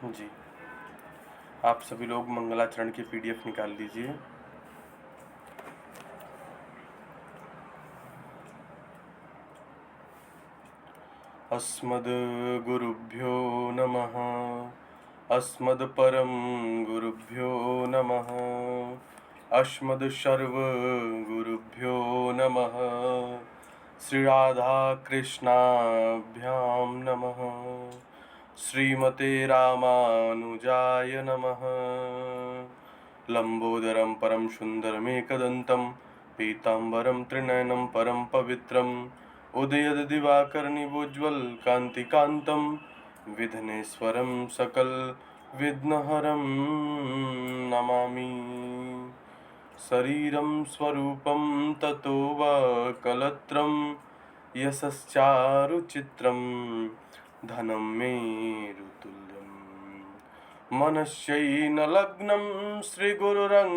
जी, आप सभी लोग मंगलाचरण की पीडीएफ निकाल लीजिए। अस्मद्गुरुभ्यो नमः। अस्मद्परं गुरुभ्यो नमः। अस्मद्सर्वगुरुभ्यो नमः। श्री राधा कृष्णाभ्यां नमः। श्रीमते रामानुजाय नमः। लंबोदरं परम सुंदरमेकदंतं पीतांबरं त्रिनयनं परम पवित्रम् उदयदिवाकरनिभोज्ज्वल कांतिकांतं विघ्नेश्वरं सकल विघ्नहरं नमामि। शरीरं स्वरूपं ततो वा कलत्रं यशश्चारुचित्रं धनं मेरुतुल्यं मनश्चैनलग्नं श्रीगुरुरं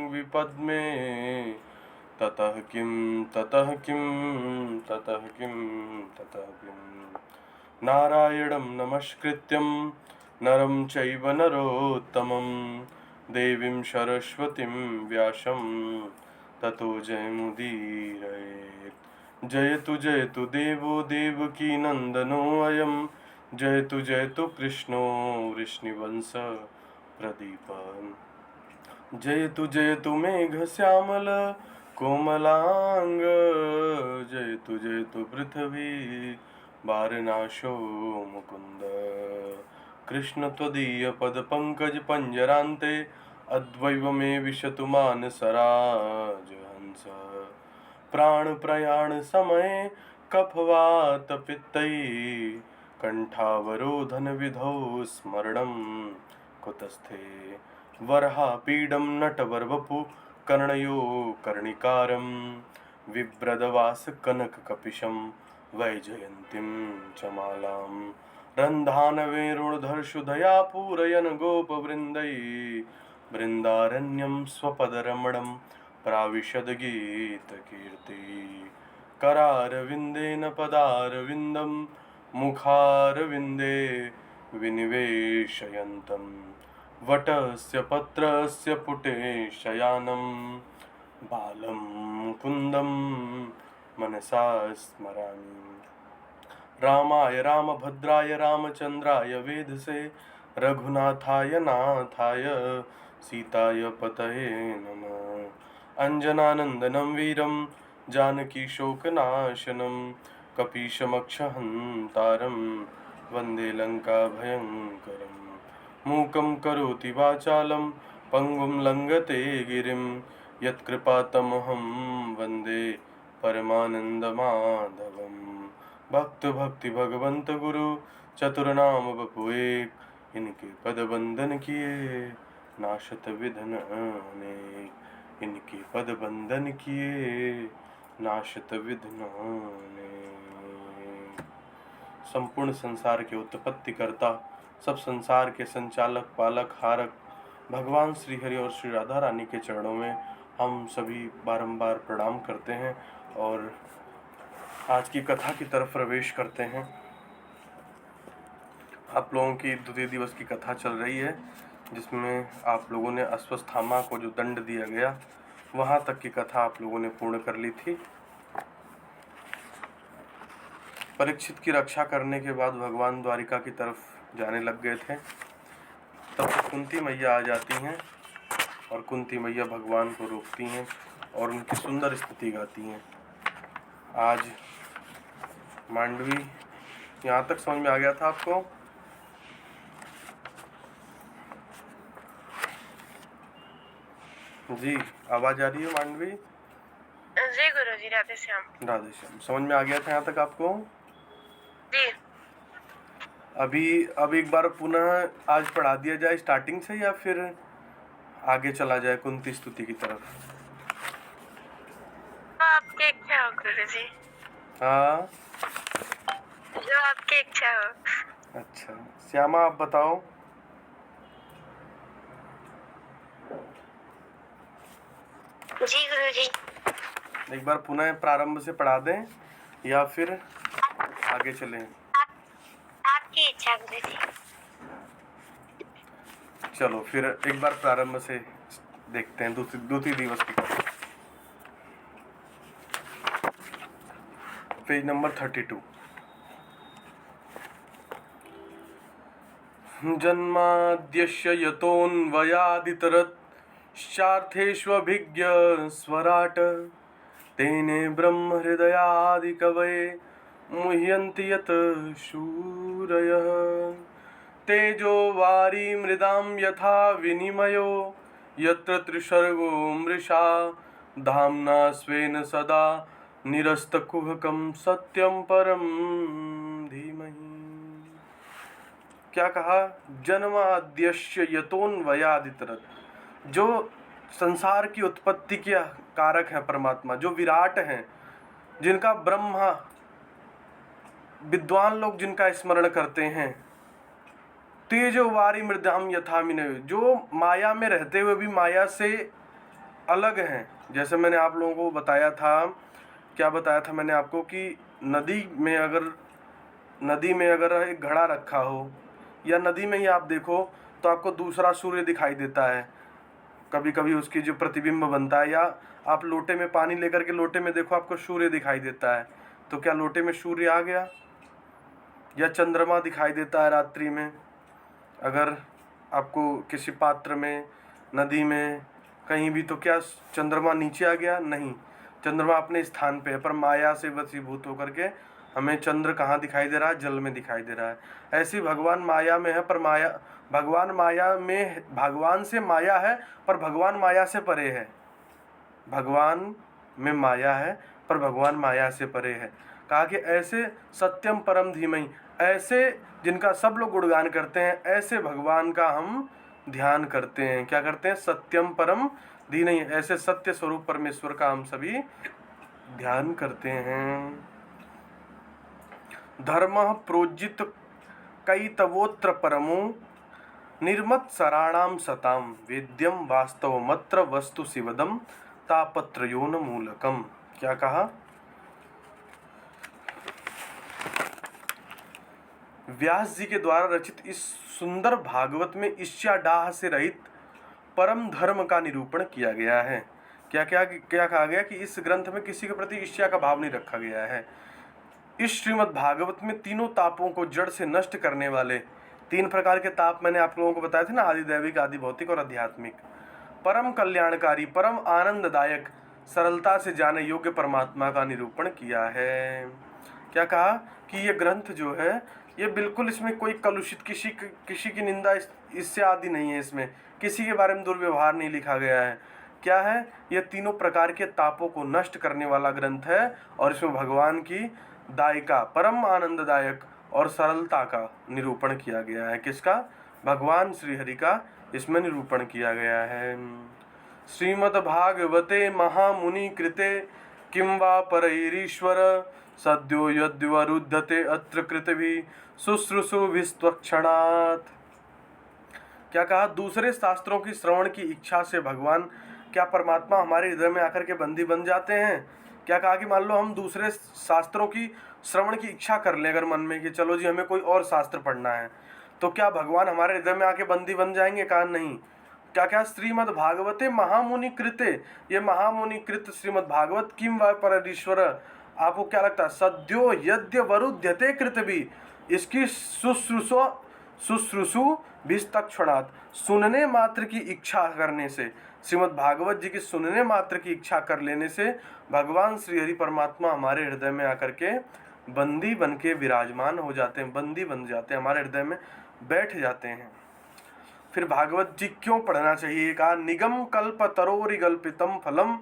विपद्मे ततः किं ततः किं ततः किं ततः किं नारायणं नमस्कृत्यं नरं चैव नरोत्तमं देवीं सरस्वतीं व्यासं ततो जयमुदीरयेत्। जयतु देवो देवकी नन्दनोऽयं जयतु कृष्णो वृष्णिवंश प्रदीपः। जयतु मेघश्यामल कोमलांग जयतु पृथ्वी वारणासो मुकुंद। कृष्ण त्वदीय पद पंकज पंजरान्ते अद्वैव मे विशतु मानसराज हंस। प्राण प्रयाण समय कफवात पित्तै कंठावरोधन विधौ स्मरणं कुतस्थे। वरहापीडं नटवरवपु कर्णयो कर्णिकारं बिभ्रदवास कनककपिशं वैजयन्तीं च मालां। रन्धानवेरुणधर्षुधया पूरयन् गोपवृन्दै बृन्दारण्यं स्वपदरमणं प्राविशद्गीतकीर्ति। करारविन्देन पदारविन्दं मुखारविन्दे विनिवेशयन्तं वटस्य पत्रस्य पुटे शयानं बालं मुकुन्दं मनसा स्मरामि। रामाय रामभद्राय रामचन्द्राय वेधसे रघुनाथाय नाथाय सीताय पतये नमः। अञ्जनानन्दनं वीरं जानकीशोकनाशनं कपीशमक्षहन्तारं वन्दे लङ्काभयङ्करम्। मूकं करोति वाचालं पङ्गुं लङ्घते गिरिं यत्कृपातमहं वन्दे परमानन्दमाधवम्। भक्ति भगवंत गुरु चतुरनाम बपु एक इनके पद बंदन किए नाशत विधन अनेक। इनके पद बंदन किए नाशत विधन अनेक। संपूर्ण संसार के उत्पत्ति करता सब संसार के संचालक पालक हारक भगवान श्री हरि और श्री राधा रानी के चरणों में हम सभी बारंबार प्रणाम करते हैं और आज की कथा की तरफ प्रवेश करते हैं। आप लोगों की द्वितीय दिवस की कथा चल रही है जिसमें आप लोगों ने अश्वत्थामा को जो दंड दिया गया वहां तक की कथा आप लोगों ने पूर्ण कर ली थी। परीक्षित की रक्षा करने के बाद भगवान द्वारिका की तरफ जाने लग गए थे। तब कुंती मैया आ जाती हैं और कुंती मैया भगवान को रोकती हैं और उनकी सुंदर स्तुति गाती हैं। आज मांडवी यहाँ तक समझ में आ गया था आपको? जी आवाज आ रही है मांडवी? जी गुरुजी, राधे श्याम। राधे श्याम। समझ में आ गया था यहाँ तक आपको? जी। अब एक बार पुनः आज पढ़ा दिया जाए स्टार्टिंग से या फिर आगे चला जाए कुंती स्तुति की तरफ? आपकी इच्छा हो गुरुजी। हाँ जो आपकी इच्छा हो। अच्छा श्यामा आप बताओ। जी गुरुजी। एक बार पुनः प्रारंभ से पढ़ा दें या फिर आगे चलें? आपकी इच्छा गुरुजी। चलो फिर एक बार प्रारंभ से देखते हैं दूसरी दिवस की कथा। Page number 32। जन्माद्यस्य यतोऽन्वयादितरतश्चार्थेष्वभिज्ञ स्वराट् तेने ब्रह्म हृदयादिकवये मुह्यन्ति यत् शूरयः। तेजो वारी मृदां यथा विनिमयो यत्र त्रिसर्गो मृषा धाम्ना स्वेन सदा निरस्तकुहकं सत्यं परं धीमहि। क्या कहा? जन्माद्यस्य यतोऽन्वयादितरत्, जो संसार की उत्पत्ति के कारक है परमात्मा, जो विराट हैं, जिनका ब्रह्मा विद्वान लोग जिनका स्मरण करते हैं। तेजो वारी मृदाम यथा विनिमयो, जो माया में रहते हुए भी माया से अलग हैं। जैसे मैंने आप लोगों को बताया था, क्या बताया था मैंने आपको कि नदी में अगर एक घड़ा रखा हो, या नदी में ही आप देखो तो आपको दूसरा सूर्य दिखाई देता है, कभी कभी उसकी जो प्रतिबिंब बनता है। या आप लोटे में पानी लेकर के लोटे में देखो, आपको सूर्य दिखाई देता है, तो क्या लोटे में सूर्य आ गया? या चंद्रमा दिखाई देता है रात्रि में, अगर आपको किसी पात्र में, नदी में, कहीं भी, तो क्या चंद्रमा नीचे आ गया? नहीं, चंद्रमा अपने स्थान पे है। पर माया से वशीभूत होकर के हमें चंद्र कहाँ दिखाई दे रहा है? जल में दिखाई दे रहा है। ऐसी भगवान माया में है, पर भगवान से माया है, पर भगवान माया से परे है। भगवान में माया है, पर भगवान माया से परे है। कहा कि ऐसे सत्यम परम धीमहि, ऐसे जिनका सब लोग गुणगान करते हैं, ऐसे भगवान का हम ध्यान करते हैं। क्या करते हैं? सत्यम परम धीमहि, ऐसे सत्य स्वरूप परमेश्वर का हम सभी ध्यान करते हैं। धर्म प्रोजित कैतवोत्र परमो निर्मत्सराणाम सताम वेद्यम वास्तवमत्र वस्तु शिवदम तापत्रयोन मूलकम। क्या कहा? व्यास जी के द्वारा रचित इस सुंदर भागवत में ईर्ष्या से रहित परम धर्म का निरूपण किया गया है। क्या कहा गया कि इस ग्रंथ में किसी के प्रति ईर्ष्या का भाव नहीं रखा गया है। इस श्रीमद् भागवत में तीनों तापों को जड़ से नष्ट करने वाले 3 प्रकार के ताप मैंने आप लोगों को बताए थे ना, आदि दैविक, आदि भौतिक और आध्यात्मिक। परम कल्याणकारी, परम आनंददायक, सरलता से जाने योग्य परमात्मा का निरूपण किया है। क्या कहा कि ये ग्रंथ जो है, ये बिल्कुल, इसमें कोई कलुषित, किसी की निंदा इससे आदि नहीं है, इसमें किसी के बारे में दुर्व्यवहार नहीं लिखा गया है। क्या है? ये तीनों प्रकार के तापों को नष्ट करने वाला ग्रंथ है, और इसमें भगवान की दायिका, परम आनंददायक और सरलता का निरूपण किया गया है। किसका? भगवान श्री हरि का इसमें निरूपण किया गया है। श्रीमद्भागवते महामुनि कृते किं वा परैरीश्वर सद्यो यद्वरुध्यते अत्र कृतभि शुश्रूषुभिस्त्वक्षणात्। क्या कहा? दूसरे शास्त्रों की श्रवण की इच्छा से भगवान, क्या परमात्मा हमारे हृदय में आकर के बंदी बन जाते हैं? क्या कहा कि मान लो हम दूसरे शास्त्रों की श्रवण की इच्छा कर लें अगर मन में कि चलो जी हमें कोई और शास्त्र पढ़ना है, तो क्या भगवान हमारे हृदय में आके बंदी बन जाएंगे? कहा नहीं। क्या श्रीमद् भागवते महामुनि कृते, ये महामुनि कृत श्रीमद् भागवत किम वा परईश्वर, आपको क्या लगता है? सद्यो यद्य वरुध्यते कृतभि, इसकी शुश्रूषु भिस्तक्षणात्, सुनने मात्र की इच्छा करने से, श्रीमद् भागवत जी की सुनने मात्र की इच्छा कर लेने से भगवान श्री हरि परमात्मा हमारे हृदय में आकर के बंदी बन के विराजमान हो जाते हैं, बंदी बन जाते हैं, हमारे हृदय में बैठ जाते हैं। फिर भागवत जी क्यों पढ़ना चाहिए? कहा निगम कल्प तरोरिगल्पितम फलम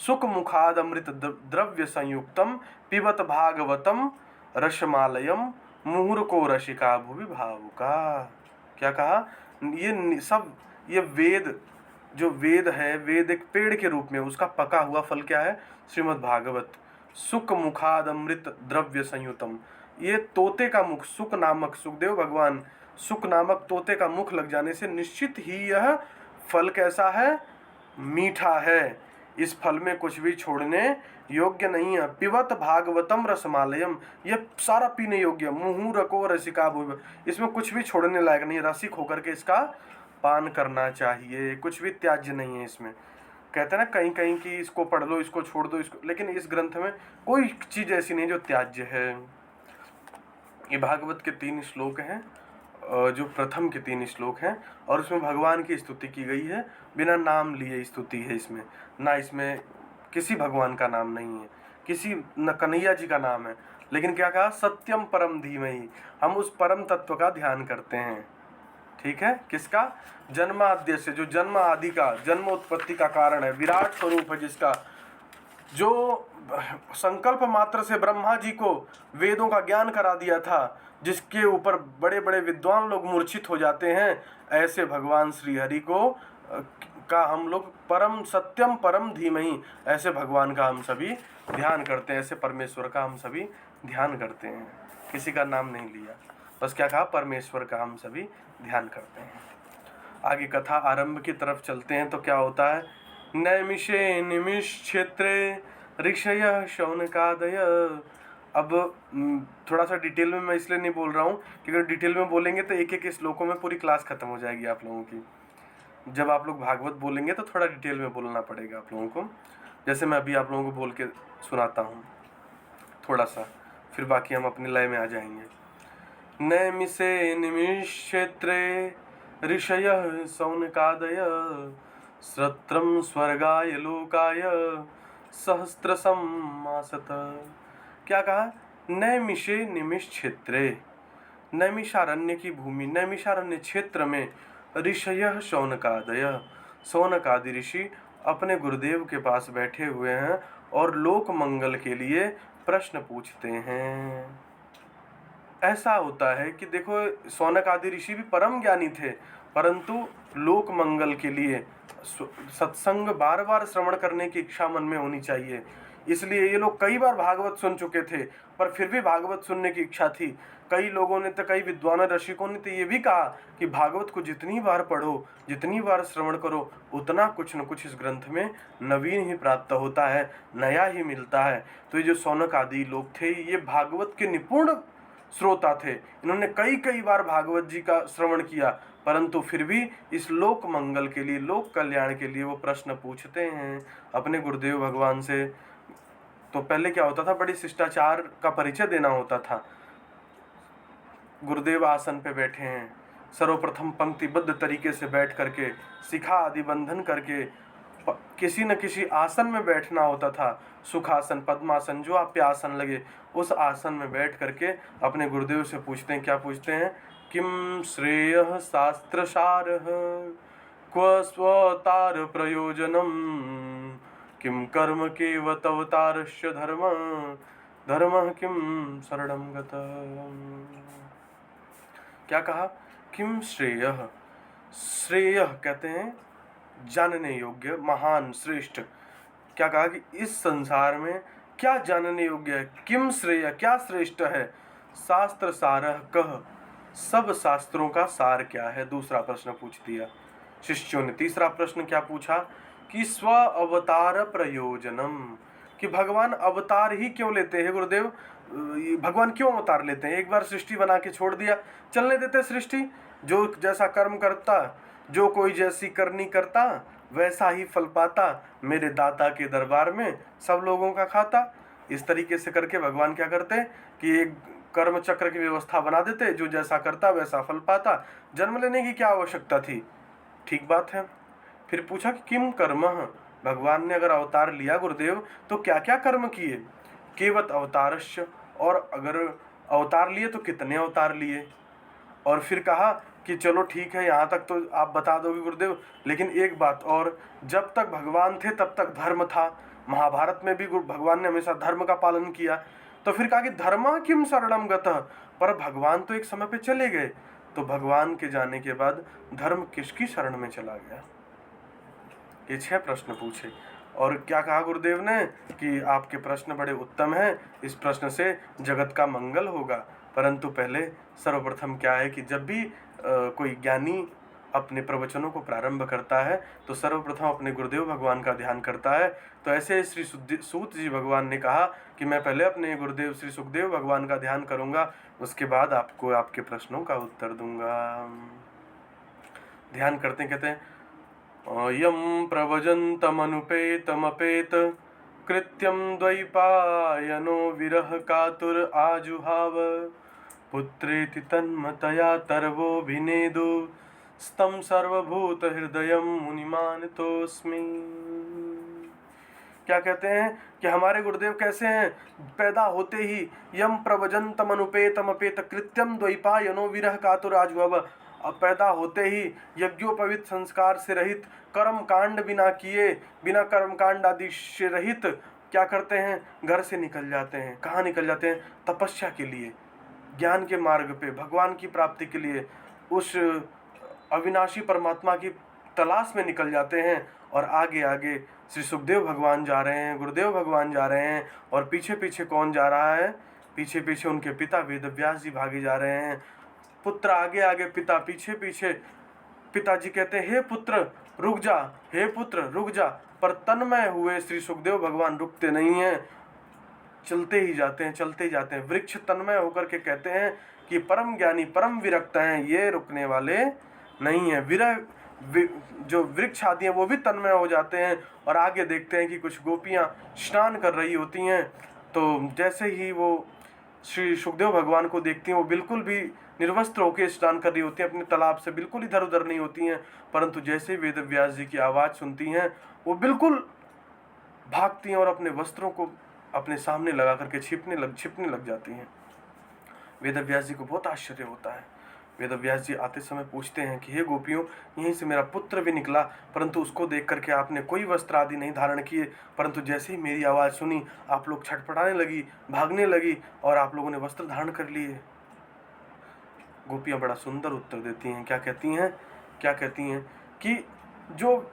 सुख मुखाद अमृत द्रव्य संयुक्तम पिबत भागवतम रसमालयम मुहुर्को रसिका भुवि भावुका। क्या कहा? ये वेद, जो वेद है, वेद एक पेड़ के रूप में, उसका पका हुआ फल क्या है? श्रीमद् भागवत। सुख मुखाद अमृत द्रव्य संयुतम, ये तोते का मुख, सुख नामक, सुखदेव भगवान, सुख नामक तोते का मुख लग जाने से निश्चित ही यह फल कैसा है? मीठा है। इस फल में कुछ भी छोड़ने योग्य नहीं है। पिबत भागवतम रसमालयम, यह सारा पीने योग्य। मुहुरको रसिका भुवि, इसमें कुछ भी छोड़ने लायक नहीं, रसिक होकर के इसका पान करना चाहिए, कुछ भी त्याज्य नहीं है इसमें। कहते हैं ना कहीं कहीं कि इसको पढ़ लो, इसको छोड़ दो, इसको, लेकिन इस ग्रंथ में कोई चीज़ ऐसी नहीं जो त्याज्य है। ये भागवत के 3 श्लोक हैं, जो प्रथम के 3 श्लोक हैं, और उसमें भगवान की स्तुति की गई है, बिना नाम लिए स्तुति है इसमें, ना इसमें किसी भगवान का नाम नहीं है, किसी न कन्हैया जी का नाम है, लेकिन क्या कहा, सत्यम परम धीमहि, हम उस परम तत्व का ध्यान करते हैं। ठीक है, किसका, जन्माद्य से, जो जन्म आदि का, जन्म उत्पत्ति का कारण है, विराट स्वरूप है जिसका, जो संकल्प मात्र से ब्रह्मा जी को वेदों का ज्ञान करा दिया था, जिसके ऊपर बड़े बड़े विद्वान लोग मूर्छित हो जाते हैं, ऐसे भगवान श्री हरि को का हम लोग परम सत्यम परम धीमहि, ऐसे भगवान का हम सभी ध्यान करते हैं, ऐसे परमेश्वर का हम सभी ध्यान करते हैं। किसी का नाम नहीं लिया, बस क्या कहा, परमेश्वर का हम सभी ध्यान करते हैं। आगे कथा आरंभ की तरफ चलते हैं। तो क्या होता है, नैमिषे निमिष क्षेत्रे ऋषय शौनकादय। अब थोड़ा सा डिटेल में मैं इसलिए नहीं बोल रहा हूँ कि अगर डिटेल में बोलेंगे तो एक एक श्लोकों में पूरी क्लास खत्म हो जाएगी आप लोगों की। जब आप लोग भागवत बोलेंगे तो थोड़ा डिटेल में बोलना पड़ेगा आप लोगों को, जैसे मैं अभी आप लोगों को बोल के सुनाता हूँ थोड़ा सा, फिर बाकी हम अपने लय में आ जाएंगे। नैमिषे निमिष क्षेत्रे ऋषयः शौनकादय श्रत्रं स्वर्गाय लोकाय सहस्त्रशम् आसत। क्या कहा, नैमिषे निमिष क्षेत्रे, नैमिषारण्य की भूमि, नैमिषारण्य क्षेत्र में ऋषयः शौनकादय, शौनकादि ऋषि अपने गुरुदेव के पास बैठे हुए हैं और लोक मंगल के लिए प्रश्न पूछते हैं। ऐसा होता है कि देखो, शौनक आदि ऋषि भी परम ज्ञानी थे, परंतु लोक मंगल के लिए सत्संग बार बार श्रवण करने की इच्छा मन में होनी चाहिए। इसलिए ये लोग कई बार भागवत सुन चुके थे, पर फिर भी भागवत सुनने की इच्छा थी। कई लोगों ने तो, कई विद्वान रसिकों ने तो ये भी कहा कि भागवत को जितनी बार पढ़ो, जितनी बार श्रवण करो, उतना कुछ न कुछ इस ग्रंथ में नवीन ही प्राप्त होता है, नया ही मिलता है। तो ये जो शौनक आदि लोग थे, ये भागवत के निपुण श्रोता थे। इन्होंने कई कई बार भागवत जी का श्रवण किया, परंतु फिर भी इस लोक मंगल के लिए, लोक कल्याण के लिए वो प्रश्न पूछते हैं अपने गुरुदेव भगवान से। तो पहले क्या होता था, बड़ी शिष्टाचार का परिचय देना होता था। गुरुदेव आसन पे बैठे हैं, सर्वप्रथम पंक्तिबद्ध तरीके से बैठ करके, शिखा आदि बंधन करके किसी न किसी आसन में बैठना होता था, सुखासन, पद्मासन, जो आप पे आसन लगे उस आसन में बैठ करके अपने गुरुदेव से पूछते हैं। क्या पूछते हैं, किम श्रेयः शास्त्र सारः, क्व स्वतार प्रयोजनम, किम कर्म केवत अवतारस्य धर्म, धर्म किम शरणं गतः। क्या कहा, किम श्रेयः, श्रेयः कहते हैं जानने योग्य, महान, श्रेष्ठ। क्या कहा कि इस संसार में क्या जानने योग्य है, किम श्रेय, क्या श्रेष्ठ है, शास्त्र सारः कह, सब शास्त्रों का सार क्या है। दूसरा प्रश्न पूछ दिया शिष्यों ने। तीसरा प्रश्न क्या पूछा कि स्व अवतार प्रयोजनम, कि भगवान अवतार ही क्यों लेते हैं गुरुदेव, भगवान क्यों अवतार लेते हैं। एक बार सृष्टि बना के छोड़ दिया, चलने देते सृष्टि, जो जैसा कर्म करता, जो कोई जैसी करनी करता, वैसा ही फल पाता, मेरे दाता के दरबार में सब लोगों का खाता। इस तरीके से करके भगवान क्या करते कि एक कर्म चक्र की व्यवस्था बना देते, जो जैसा करता वैसा फल पाता, जन्म लेने की क्या आवश्यकता थी। ठीक बात है। फिर पूछा कि किम कर्म, भगवान ने अगर अवतार लिया गुरुदेव तो क्या क्या कर्म किए। केवत अवतारस्य, और अगर अवतार लिए तो कितने अवतार लिए। और फिर कहा कि चलो ठीक है, यहाँ तक तो आप बता दोगे गुरुदेव, लेकिन एक बात और, जब तक भगवान थे तब तक धर्म था। महाभारत में भी भगवान ने हमेशा धर्म का पालन किया। तो फिर कहा कि धर्म किम शरणम गतः, पर भगवान तो एक समय पे चले गए, तो भगवान के जाने के बाद धर्म किसकी शरण में चला गया। ये 6 प्रश्न पूछे। और क्या कहा गुरुदेव ने कि आपके प्रश्न बड़े उत्तम हैं, इस प्रश्न से जगत का मंगल होगा। परंतु पहले सर्वप्रथम क्या है कि जब भी कोई ज्ञानी अपने प्रवचनों को प्रारंभ करता है तो सर्वप्रथम अपने गुरुदेव भगवान का ध्यान करता है। तो ऐसे श्री सूत जी भगवान ने कहा कि मैं पहले अपने गुरुदेव श्री सुखदेव भगवान का ध्यान करूंगा, उसके बाद आपको आपके प्रश्नों का उत्तर दूंगा। ध्यान करते हैं, कहते हैं यम प्रव्रजन्तमनुपेतमपेत कृत्यं द्वैपायनो विरह कातुर आजुहाव पुत्रेति तन्मतया तर्वोऽभिनेदु स्तं सर्वभूत हृदयं मुनिमानतोऽस्मि। क्या कहते हैं कि हमारे गुरुदेव कैसे हैं? पैदा होते ही यम प्रव्रजन्तम अनुपेतम अपेत कृत्यम द्वैपायनो विरह कातुर आजुहाव, अब पैदा होते ही यज्ञोपवीत संस्कार से रहित, कर्म कांड बिना किए, बिना कर्म कांड आदि से रहित क्या करते हैं? घर से निकल जाते हैं। कहाँ निकल जाते हैं? तपस्या के लिए, ज्ञान के मार्ग पे, भगवान की प्राप्ति के लिए, उस अविनाशी परमात्मा की तलाश में निकल जाते हैं। और आगे आगे श्री सुखदेव भगवान जा रहे हैं, गुरुदेव भगवान जा रहे हैं, और पीछे पीछे कौन जा रहा है? पीछे पीछे उनके पिता वेद व्यास जी भागे जा रहे हैं। पुत्र आगे आगे, पिता पीछे पीछे। पिताजी कहते हैं हे पुत्र रुक जा, हे पुत्र रुक जा, पर तन्मय हुए श्री सुखदेव भगवान रुकते नहीं हैं, चलते ही जाते हैं, चलते ही जाते हैं। वृक्ष तन्मय होकर के कहते हैं कि परम ज्ञानी परम विरक्त हैं, ये रुकने वाले नहीं है। जो वृक्ष आदि हैं वो भी तन्मय हो जाते हैं। और आगे देखते हैं कि कुछ गोपियां स्नान कर रही होती हैं, तो जैसे ही वो श्री सुखदेव भगवान को देखती हैं, वो बिल्कुल भी निर्वस्त्र होकर स्नान कर रही होती हैं, अपने तालाब से बिल्कुल इधर उधर नहीं होती हैं। परंतु जैसे वेद व्यास जी की आवाज़ सुनती हैं, वो बिल्कुल भागती हैं और अपने वस्त्रों को अपने सामने लगा करके छिपने लग जाती हैं। वेद व्यास जी को बहुत आश्चर्य होता है। वेद व्यास जी आते समय पूछते हैं कि हे गोपियों, यहीं से मेरा पुत्र भी निकला, परंतु उसको देख करके आपने कोई वस्त्र आदि नहीं धारण किए, परंतु जैसे ही मेरी आवाज़ सुनी आप लोग छटपटाने लगी, भागने लगी, और आप लोगों ने वस्त्र धारण कर लिए। गोपियाँ बड़ा सुंदर उत्तर देती हैं। क्या कहती हैं? क्या कहती हैं कि जो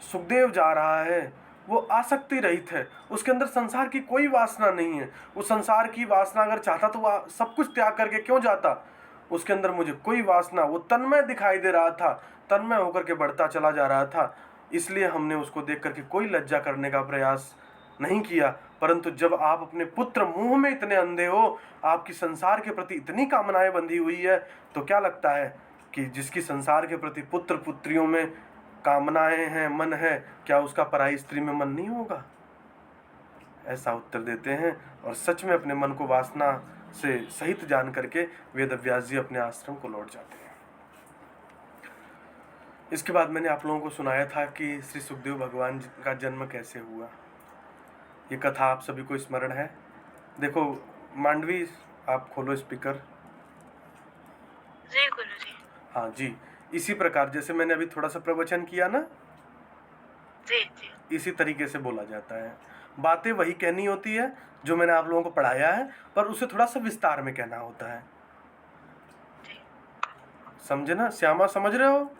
सुखदेव जा रहा है वो आसक्ति रहित है, उसके अंदर संसार की कोई वासना नहीं है। वो संसार की वासना अगर चाहता तो वह सब कुछ त्याग करके क्यों जाता? उसके अंदर मुझे कोई वासना, वो तन्मय दिखाई दे रहा था, तन्मय होकर के बढ़ता चला जा रहा था, इसलिए हमने उसको देख करके कोई लज्जा करने का प्रयास नहीं किया। परंतु जब आप अपने पुत्र मुंह में इतने अंधे हो, आपकी संसार के प्रति इतनी कामनाएं बंधी हुई है, तो क्या लगता है कि जिसकी संसार के प्रति पुत्र पुत्रियों में कामनाएं हैं, मन है, क्या उसका पराई स्त्री में मन नहीं होगा? ऐसा उत्तर देते हैं। और सच में अपने मन को वासना से सहित जान करके वेद व्यास जी अपने आश्रम को लौट जाते हैं। इसके बाद मैंने आप लोगों को सुनाया था कि श्री सुखदेव भगवान का जन्म कैसे हुआ। ये कथा आप सभी को स्मरण है? देखो मांडवी, आप खोलो स्पीकर। जी गुरुजी। हाँ जी, इसी प्रकार जैसे मैंने अभी थोड़ा सा प्रवचन किया ना, जी जी, इसी तरीके से बोला जाता है। बातें वही कहनी होती है जो मैंने आप लोगों को पढ़ाया है, पर उसे थोड़ा सा विस्तार में कहना होता है। समझे ना श्यामा, समझ रहे हो?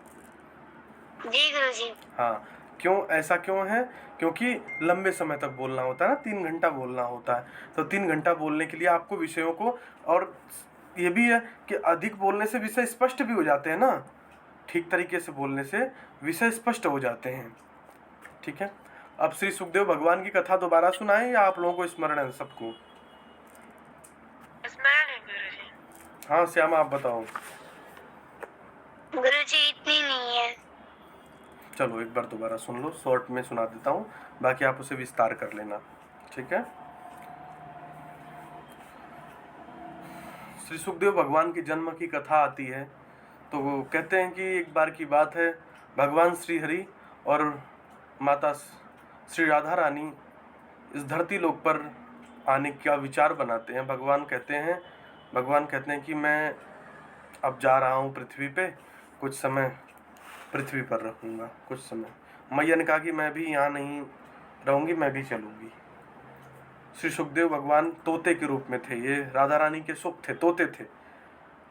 जी गुरुजी। हाँ, क्यों ऐसा क्यों है? क्योंकि लंबे समय तक बोलना होता है ना, 3 घंटा बोलना होता है। तो 3 घंटा बोलने के लिए आपको विषयों को, और ये भी है कि अधिक बोलने से विषय स्पष्ट भी हो जाते हैं ना, ठीक तरीके से बोलने से विषय स्पष्ट हो जाते हैं। ठीक है, अब श्री सुखदेव भगवान की कथा दोबारा सुनाएं या आप लोगों को स्मरण है सबको? स्मरण है गुरुजी। हाँ श्यामा, आप बताओ। गुरुजी इतनी नहीं है। चलो एक बार दोबारा सुन लो, शॉर्ट में सुना देता हूँ, बाकी आप उसे विस्तार कर लेना। ठीक है। श्री सुखदेव भगवान की जन्म की कथा आती है, तो वो कहते हैं कि एक बार की बात है, भगवान श्री हरि और माता श्री राधा रानी इस धरती लोक पर आने का विचार बनाते हैं। भगवान कहते हैं कि मैं अब जा रहा हूँ पृथ्वी पे, कुछ समय पृथ्वी पर रहूँगा, कुछ समय। मैया ने कहा कि मैं भी यहाँ नहीं रहूँगी, मैं भी चलूँगी। श्री सुखदेव भगवान तोते के रूप में थे, ये राधा रानी के सुख थे, तोते थे।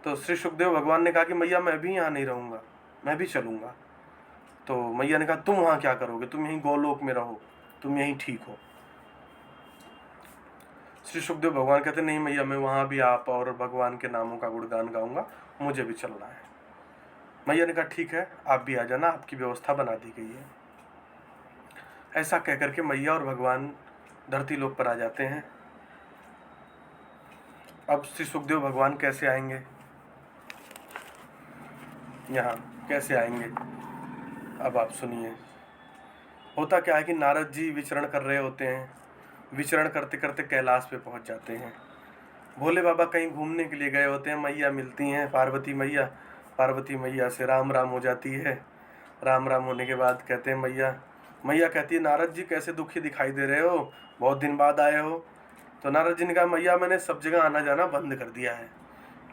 तो श्री सुखदेव भगवान ने कहा कि मैया मैं भी यहाँ नहीं रहूँगा, मैं भी चलूँगा। तो मैया ने कहा तुम वहाँ क्या करोगे, तुम यहीं गोलोक में रहो, तुम यहीं ठीक हो। श्री सुखदेव भगवान कहते नहीं मैया, मैं वहाँ भी आप और भगवान के नामों का गुणगान गाऊंगा, मुझे भी चलना है। मैया ने कहा ठीक है, आप भी आ जाना, आपकी व्यवस्था बना दी गई है। ऐसा कहकर के मैया और भगवान धरती लोक पर आ जाते हैं। अब श्री सुखदेव भगवान कैसे आएंगे? यहाँ कैसे आएंगे? अब आप सुनिए। होता क्या है कि नारद जी विचरण कर रहे होते हैं, विचरण करते करते कैलाश पे पहुंच जाते हैं। भोले बाबा कहीं घूमने के लिए गए होते हैं, मैया मिलती हैं पार्वती मैया, पार्वती मैया से राम राम हो जाती है। राम राम होने के बाद कहते हैं मैया, मैया कहती है नारद जी कैसे दुखी दिखाई दे रहे हो, बहुत दिन बाद आए हो। तो नारद जी ने कहा मैया मैंने सब जगह आना जाना बंद कर दिया है,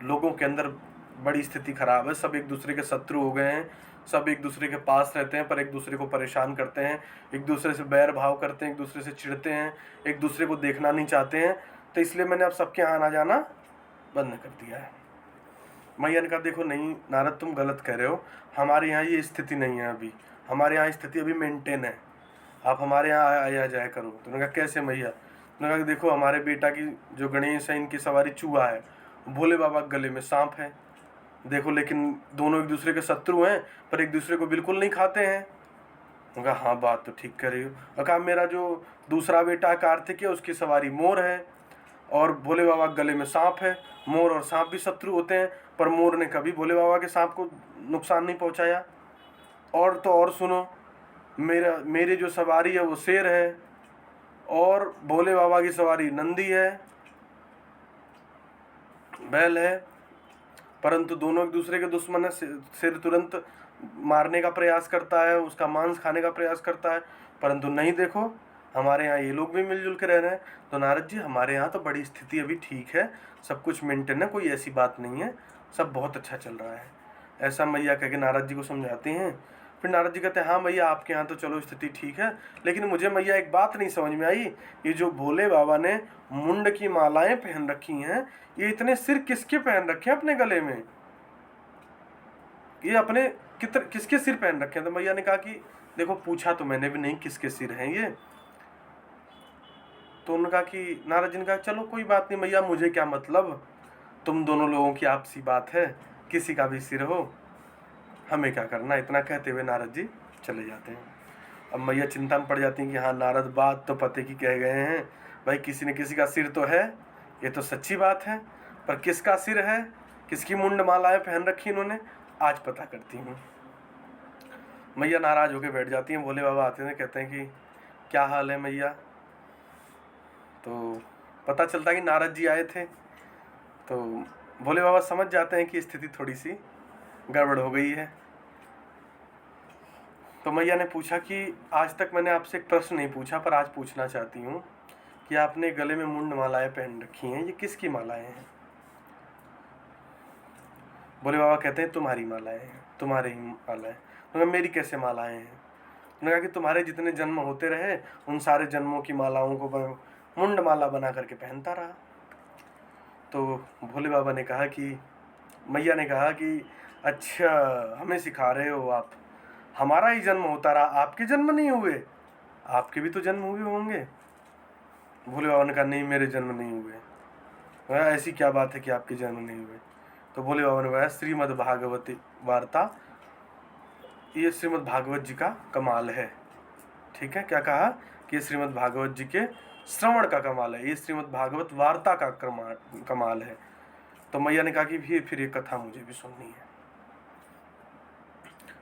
लोगों के अंदर बड़ी स्थिति खराब है, सब एक दूसरे के शत्रु हो गए हैं, सब एक दूसरे के पास रहते हैं पर एक दूसरे को परेशान करते हैं, एक दूसरे से बैर भाव करते हैं, एक दूसरे से चिढ़ते हैं, एक दूसरे को देखना नहीं चाहते हैं, तो इसलिए मैंने अब सबके यहाँ आना जाना बंद कर दिया है। मैया ने कहा देखो नहीं नारद तुम गलत कह रहे हो, हमारे यहाँ ये स्थिति नहीं है अभी, हमारे यहाँ स्थिति अभी मेंटेन है, आप हमारे यहाँ आया जाया करो। तो उन्होंने कहा कैसे मैया? उन्होंने कहा कि देखो हमारे बेटा की जो गणेश है इनकी सवारी चूहा है, भोले बाबा के गले में सांप है, देखो लेकिन दोनों एक दूसरे के शत्रु हैं पर एक दूसरे को बिल्कुल नहीं खाते हैं। उन्होंने कहा हाँ बात तो ठीक कर रही हो। और कहा मेरा जो दूसरा बेटा कार्तिक है उसकी सवारी मोर है और भोले बाबा के गले में सांप है, मोर और सांप भी शत्रु होते हैं पर मोर ने कभी भोले बाबा के सांप को नुकसान नहीं पहुंचाया। और तो और सुनो, मेरी जो सवारी है वो शेर है और भोले बाबा की सवारी नंदी है, बैल है, परंतु दोनों एक दूसरे के दुश्मन है। शेर तुरंत मारने का प्रयास करता है, उसका मांस खाने का प्रयास करता है, परंतु नहीं देखो हमारे यहाँ ये लोग भी मिलजुल के रह रहे हैं। तो नारद जी हमारे यहाँ तो बड़ी स्थिति अभी ठीक है, सब कुछ मेंटेन है, कोई ऐसी बात नहीं है, सब बहुत अच्छा चल रहा है। ऐसा मैया कह के नारद जी को समझाते हैं। फिर नारद जी कहते हैं हाँ मैया आपके यहाँ तो चलो स्थिति ठीक है, लेकिन मुझे मैया एक बात नहीं समझ में आई, ये जो भोले बाबा ने मुंड की मालाएं पहन रखी हैं, ये इतने सिर किसके पहन रखे हैं अपने गले में, ये अपने किसके सिर पहन रखे हैं? तो मैया ने कहा कि देखो पूछा तो मैंने भी नहीं किसके सिर हैं ये। तो उन्होंने कहा कि नारद जी ने कहा चलो कोई बात नहीं मैया, मुझे क्या मतलब, तुम दोनों लोगों की आपसी बात है, किसी का भी सिर हो, हमें क्या करना। इतना कहते हुए नारद जी चले जाते हैं। अब मैया चिंता में पड़ जाती हैं कि हाँ नारद बात तो पते की कह गए हैं, भाई किसी न किसी का सिर तो है, ये तो सच्ची बात है, पर किसका सिर है, किसकी मुंड मालाएं पहन रखी इन्होंने, आज पता करती हूँ। मैया नाराज होकर बैठ जाती हैं। भोले बाबा आते हैं, कहते हैं कि क्या हाल है मैया? तो पता चलता है कि नारद जी आए थे। तो भोले बाबा समझ जाते हैं कि स्थिति थोड़ी सी गड़बड़ हो गई है। तो मैया ने पूछा कि आज तक मैंने आपसे एक प्रश्न नहीं पूछा पर आज पूछना चाहती हूँ कि आपने गले में मुंड मालाएं पहन रखी हैं, ये किसकी मालाएं हैं? भोले बाबा कहते हैं तुम्हारी मालाएं हैं, तुम्हारे ही मालाएं। तो मेरी कैसे मालाएं हैं? उन्होंने कहा कि तुम्हारे जितने जन्म होते रहे उन सारे जन्मों की मालाओं को मुंड माला बना करके पहनता रहा। तो भोले बाबा ने कहा कि मैया ने कहा कि अच्छा हमें सिखा रहे हो आप, हमारा ही जन्म होता रहा, आपके जन्म नहीं हुए? आपके भी तो जन्म हुए होंगे। भोले बाबा ने कहा नहीं मेरे जन्म नहीं हुए। ऐसी क्या बात है कि आपके जन्म नहीं हुए? तो भोले बाबा ने कहा श्रीमद् भागवती वार्ता, ये श्रीमद् भागवत जी का कमाल है। ठीक है, क्या कहा कि श्रीमद् भागवत जी के श्रवण का कमाल है, ये श्रीमद् भागवत वार्ता का कमाल है। तो मैया ने कहा कि फिर ये कथा मुझे भी सुननी है।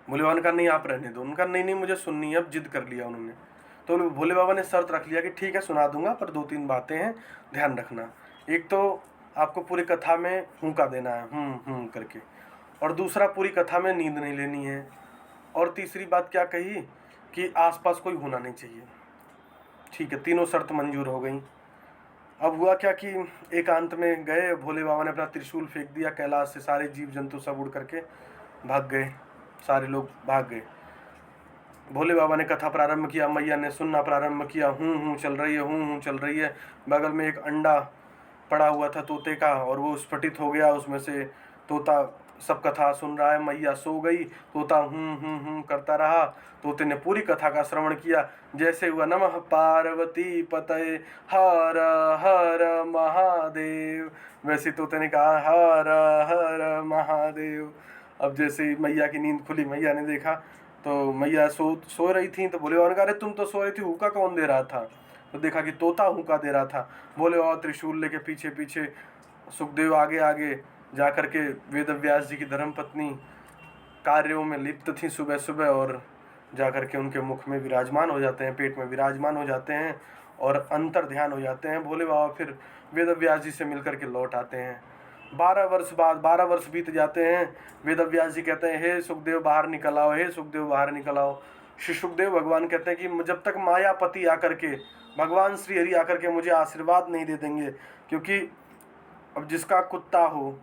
भोले बाबा ने कहा नहीं आप रहने दो। उनका नहीं मुझे सुननी है, अब जिद कर लिया उन्होंने। तो भोले बाबा ने शर्त रख लिया कि ठीक है सुना दूंगा, पर 2-3 बातें हैं ध्यान रखना। एक तो आपको पूरी कथा में हुंका देना है करके, और दूसरा पूरी कथा में नींद नहीं लेनी है, और तीसरी बात क्या कही कि आसपास कोई होना नहीं चाहिए। ठीक है, तीनों शर्त मंजूर हो गई। अब हुआ क्या कि एकांत में गए, भोले बाबा ने अपना त्रिशूल फेंक दिया, कैलाश से सारे जीव जंतु सब उड़ करके भाग गए, सारे लोग भाग गए। भोले बाबा ने कथा प्रारंभ किया, मैया ने सुनना प्रारंभ किया, हूँ चल रही है, हूँ चल रही है। बगल में एक अंडा पड़ा हुआ था तोते का, और वो स्फटित हो गया, उसमें से तोता सब कथा सुन रहा है। मैया सो गई, तोता हूँ करता रहा। तोते ने पूरी कथा का श्रवण किया। जैसे हुआ नमः पार्वती पतये हर हर महादेव, वैसे तोते ने कहा हर हर महादेव। अब जैसे ही मैया की नींद खुली, मैया ने देखा तो मैया सो रही थी। तो भोले बाबा ने कहा अरे तुम तो सो रही थी, हुक्का कौन दे रहा था? तो देखा कि तोता हुक्का दे रहा था। भोले बाबा त्रिशूल लेके पीछे पीछे, सुखदेव आगे आगे जा करके, वेद व्यास जी की धर्मपत्नी कार्यों में लिप्त थी सुबह सुबह, और जाकर के उनके मुख में विराजमान हो जाते हैं, पेट में विराजमान हो जाते हैं और अंतर ध्यान हो जाते हैं। भोले बाबा फिर वेद व्यास जी से मिलकर के लौट आते हैं। 12 वर्ष बाद 12 वर्ष बीत जाते हैं। वेद व्यास जी कहते हैं, हे सुखदेव बाहर निकल आओ, हे सुखदेव बाहर निकल आओ। श्री सुखदेव भगवान कहते हैं कि जब तक मायापति आकर के, भगवान श्री हरि आकर के मुझे आशीर्वाद नहीं दे देंगे, क्योंकि अब जिसका कुत्ता हो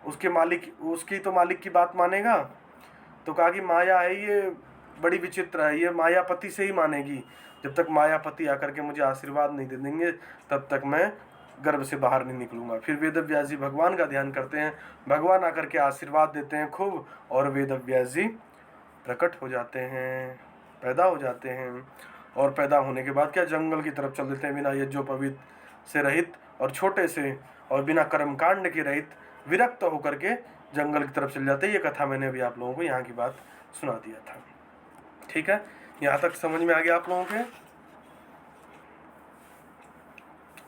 उसके मालिक, उसकी तो मालिक की बात मानेगा। तो कहा कि माया है ये बड़ी विचित्र है, ये मायापति से ही मानेगी। जब तक मायापति आकर के मुझे आशीर्वाद नहीं दे देंगे तब तक मैं गर्भ से बाहर नहीं निकलूंगा। फिर वेद व्यास जी भगवान का ध्यान करते हैं, भगवान आकर के आशीर्वाद देते हैं खूब, और वेद व्यास जी प्रकट हो जाते हैं, पैदा हो जाते हैं। और पैदा होने के बाद क्या जंगल की तरफ चल देते हैं, बिना यज्ञोपवीत से रहित और छोटे से और बिना कर्मकांड के रहित, विरक्त होकर के जंगल की तरफ चले जाते हैं। ये कथा मैंने अभी आप लोगों को यहाँ की बात सुना दिया था। ठीक है, यहाँ तक समझ में आ गया आप लोगों के।